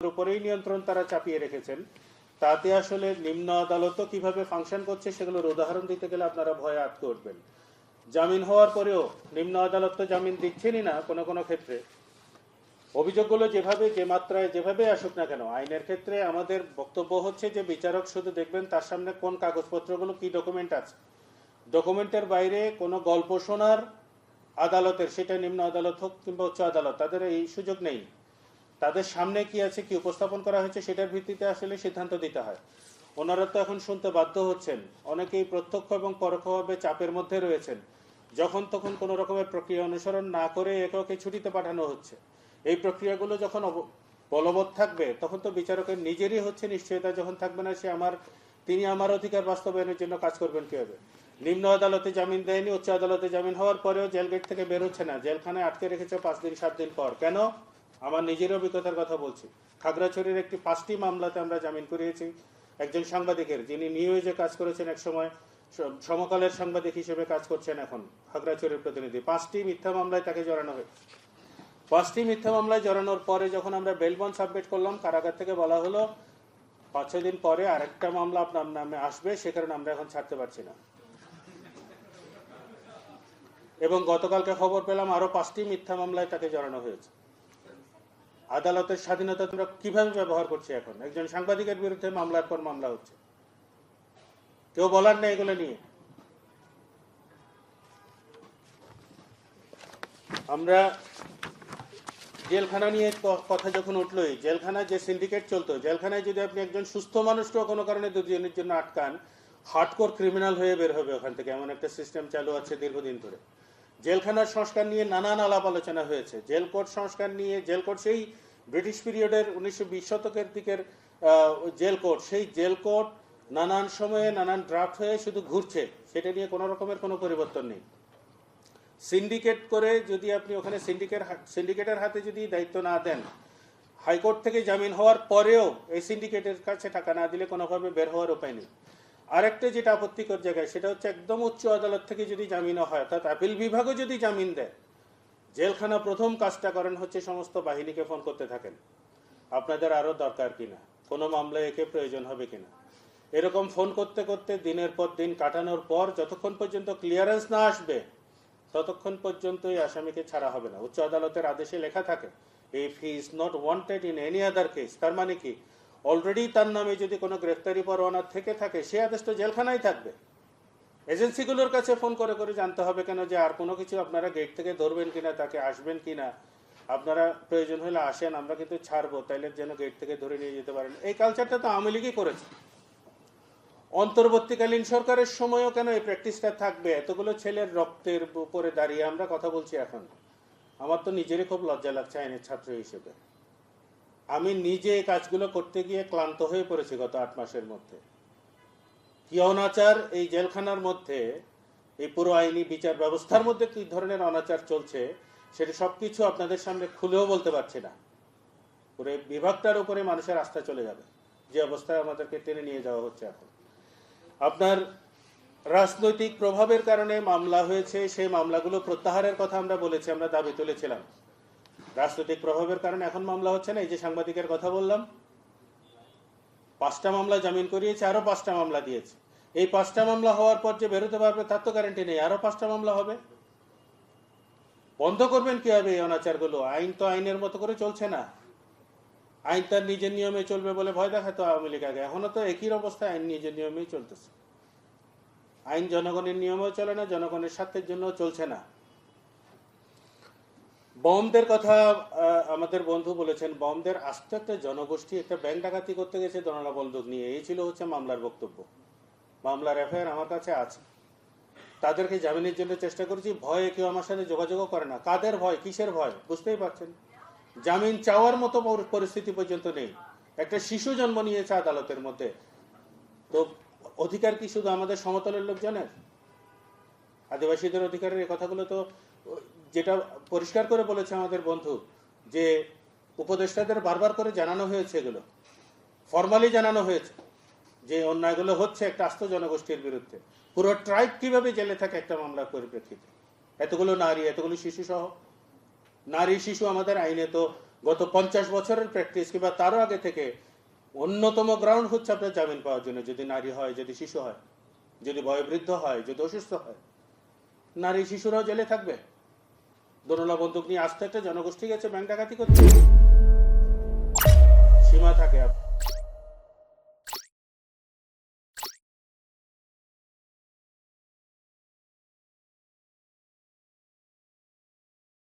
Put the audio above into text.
উপরেই নিয়ন্ত্রণ তারা চাপিয়ে রেখেছেন, তাতে আসলে নিম্ন আদালতও কিভাবে ফাংশন করছে সেগুলোর উদাহরণ দিতে গেলে আপনারা ভয়ে আটকে উঠবেন। জামিন হওয়ার পরেও নিম্ন আদালত তো জামিন দিচ্ছেনই না, কোনো কোনো ক্ষেত্রে অভিযোগগুলো যেভাবে যে মাত্রায় যেভাবে আসুক না কেন, আইনের ক্ষেত্রে আমাদের বক্তব্য হচ্ছে যে বিচারক শুধু দেখবেন তার সামনে কোন কাগজপত্রগুলো কি ডকুমেন্ট আছে। ডকুমেন্টের বাইরে কোনো গল্প শোনার আদালতের, সেটা নিম্ন আদালত হোক কিংবা উচ্চ আদালত, তাদের এই সুযোগ নেই। তাদের সামনে কি আছে, কি উপস্থাপন করা হয়েছে, সেটার ভিত্তিতে আসলে সিদ্ধান্ত দিতে হয়। ওনারা তো এখন শুনতে বাধ্য হচ্ছেন, অনেকেই প্রত্যক্ষ এবং পরোক্ষভাবে চাপের মধ্যে রয়েছেন। যখন তখন কোনো রকমের প্রক্রিয়া অনুসরণ না করে একে ছুটিতে পাঠানো হচ্ছে। এই প্রক্রিয়াগুলো যখন বলবৎ থাকবে তখন তো বিচারকের নিজেরই হচ্ছে নিশ্চয়তা যখন থাকবে না, তিনি আমার অধিকার বাস্তবায়নের জন্য কাজ করবেন কীভাবে। নিম্ন আদালতে জামিন দেয়নি, উচ্চ আদালতে জামিন হওয়ার পরেও জেল গেট থেকে বেরোচ্ছে না, জেলখানায় আটকে রেখেছে 5 দিন 7 দিন পর। কেন? আমার নিজের অভিজ্ঞতার কথা বলছি। খাগড়াছড়ির একটি 5টি মামলাতে আমরা জামিন করিয়েছি একজন সাংবাদিকের, যিনি নিউজে কাজ করেছেন, এক সময় সমকালের সাংবাদিক হিসেবে কাজ করছেন, এখন খাগড়াছড়ির প্রতিনিধি। 5টি মিথ্যা মামলায় তাকে জড়ানো হয়। 5টি মিথ্যা মামলায় জড়ানোর পরে যখন আমরা বেল বন্ড সাবমিট করলাম, কারাগার থেকে বলা হলো 5-6 দিন পরে আরেকটা মামলা আপনার নামে আসবে, সে কারণে আমরা এখন ছাড়তে পারছি না। এবং গতকালকে খবর পেলাম আরো 5টি মিথ্যা মামলায় তাকে জড়ানো হয়েছে। আদালতের স্বাধীনতা আমরা কিভাবে ব্যবহার করছি এখন? একজন সাংবাদিকের বিরুদ্ধে মামলার পর মামলা হচ্ছে, কেউ বলার নেই এগুলো নিয়ে। আমরা জেলখানা নিয়ে কথা যখন উঠলোই, জেলখানায় যে সিন্ডিকেট চলতো, জেলখানায় যদি আপনি একজন সুস্থ মানুষকেও কোনো কারণে 2 দিনের জন্য আটকান, হার্ডকোর ক্রিমিনাল হয়ে বের হবে ওখান থেকে, এমন একটা সিস্টেম চালু আছে দীর্ঘদিন ধরে। জেলখানার সংস্কার নিয়ে নানান আলাপ আলোচনা হয়েছে। জেল কোড সংস্কার নিয়ে, জেল কোড সেই ব্রিটিশ পিরিয়ডের 1920 শতকের দিকের জেল কোড, সেই জেল কোড নানান সময়ে নানান ড্রাফট হয়ে শুধু ঘুরছে, সেটা নিয়ে কোনো রকমের কোনো পরিবর্তন নেই। সিন্ডিকেট করে যদি আপনি ওখানে সিন্ডিকেটের হাতে যদি দায়িত্ব না দেন, হাইকোর্ট থেকে জামিন হওয়ার পরেও এই সিন্ডিকেটের কাছে টাকা না দিলে কোনোভাবে বের হওয়ার উপায় নেই। আরেকটা যেটা আপত্তিকর জায়গায়, সেটা হচ্ছে একদম উচ্চ আদালত থেকে যদি জামিনও হয়, অর্থাৎ আপিল বিভাগও যদি জামিন দেয়, জেলখানা প্রথম কাজটা করেন হচ্ছে সমস্ত বাহিনীকে ফোন করতে থাকেন, আপনাদের আরও দরকার কিনা, কোনো মামলায় একে প্রয়োজন হবে কিনা। এরকম ফোন করতে করতে দিনের পর দিন কাটানোর পর যতক্ষণ পর্যন্ত ক্লিয়ারেন্স না আসবে ততক্ষণ পর্যন্তই আসামিকে ছাড়া হবে না। উচ্চ আদালতের আদেশে লেখা থাকে, if he is not wanted in any other case, তার মানে কি অলরেডি তার নামে যদি কোনো গ্রেফতারি পরোয়ানা থেকে থাকে, সে আদেশ তো জেলখানায় থাকবে। এজেন্সিগুলোর কাছে ফোন করে করে জানতে হবে কেন যে আর কোনো কিছু আপনারা গেট থেকে ধরবেন কিনা, তাকে আসবেন কিনা, আপনারা প্রয়োজন হলে আসেন, আমরা কিন্তু ছাড়বো, তাইলে যেন গেট থেকে ধরে নিয়ে যেতে পারেন। এই কালচারটা তো আওয়ামী লীগই করেছে। অন্তর্বর্তীকালীন সরকারের সময়ও কেন এই প্র্যাকটিসটা থাকবে? এতগুলো ছেলের রক্তের উপরে দাঁড়িয়ে আমরা কথা বলছি এখন। আমার তো নিজেরই খুব লজ্জা লাগছে আইনের ছাত্র হিসেবে। আমি নিজে এই কাজগুলো করতে গিয়ে ক্লান্ত হয়ে পড়েছি গত 8 মাসের মধ্যে। কি অনাচার এই জেলখানার মধ্যে, এই পুরো আইনি বিচার ব্যবস্থার মধ্যে কি ধরনের অনাচার চলছে, সেটা সবকিছু আপনাদের সামনে খুলেও বলতে পারছি না। পুরো বিভাগটার উপরে মানুষের আস্থা চলে যাবে, যে অবস্থায় আমাদেরকে টেনে নিয়ে যাওয়া হচ্ছে এখন। আপনার রাজনৈতিক প্রভাবের কারণে মামলা হয়েছে, সেই মামলাগুলো প্রত্যাহারের কথা আমরা বলেছি, আমরা দাবি তুলেছিলাম। রাজনৈতিক প্রভাবের কারণে এখন মামলা হচ্ছে না। এই যে সাংবাদিকের কথা বললাম, 5টা মামলা জামিন করিয়েছে, আরো 5টা মামলা দিয়েছে। এই 5টা মামলা হওয়ার পর যে বেরোতে পারবে তার তো গ্যারান্টি নেই, আরো 5টা মামলা হবে। বন্ধ করবেন কিভাবে এই অনাচারগুলো? আইন তো আইনের মতো করে চলছে না। আইন তার নিজের নিয়মে চলবে বলে ভয় দেখাতো আওয়ামী লীগ আগে, এখনো তো একই অবস্থায় আইন নিজের নিয়মেই চলতেছে। আইন জনগণের নিয়মেও চলে না, জনগণের স্বার্থের জন্য চলছে না। বমদের কথা আমাদের বন্ধু বলেছেন, বমদের আস্ত একটা জনগোষ্ঠী একটা ব্যাংক ডাকাতি করতে গেছে দনালা বন্দুক নিয়ে, এই ছিল হচ্ছে মামলার বক্তব্য। মামলার এফআইআর আমার কাছে আছে। তাদেরকে জামিনের জন্য চেষ্টা করেছি, ভয়ে কেউ আমার সাথে যোগাযোগও করে না। কাদের ভয়, কিসের ভয় বুঝতেই পারছেন। জামিন চাওয়ার মতো পরিস্থিতি পর্যন্ত নেই। একটা শিশু জন্ম নিয়েছে আদালতের মধ্যে, তো অধিকার কি শুধু আমাদের সমতলের লোকজনের? আদিবাসীদের অধিকারের এই কথাগুলো তো, যেটা পরিষ্কার করে বলেছে আমাদের বন্ধু, যে উপদেষ্টাদের বারবার করে জানানো হয়েছে, এগুলো ফর্মালি জানানো হয়েছে যে অন্যায়গুলো হচ্ছে একটা আস্ত জনগোষ্ঠীর বিরুদ্ধে। পুরো ট্রাইব কিভাবে জেলে থাকে একটা মামলার পরিপ্রেক্ষিতে, এতগুলো নারী, এতগুলো শিশু সহ। নারী শিশু আমাদের আইনে তো গত 50 বছরের প্র্যাকটিস কিংবা তারও আগে থেকে অন্যতম গ্রাউন্ড হচ্ছে আপনার জামিন পাওয়ার জন্য, যদি নারী হয়, যদি শিশু হয়, যদি বয়োবৃদ্ধ হয়, যদি অসুস্থ হয়। নারী শিশুরাও জেলে থাকবে। দোনোলা বন্দুক নিয়ে আসতে একটা জনগোষ্ঠী গেছে ব্যাংক ডাকাতি করতে, সীমা থাকে।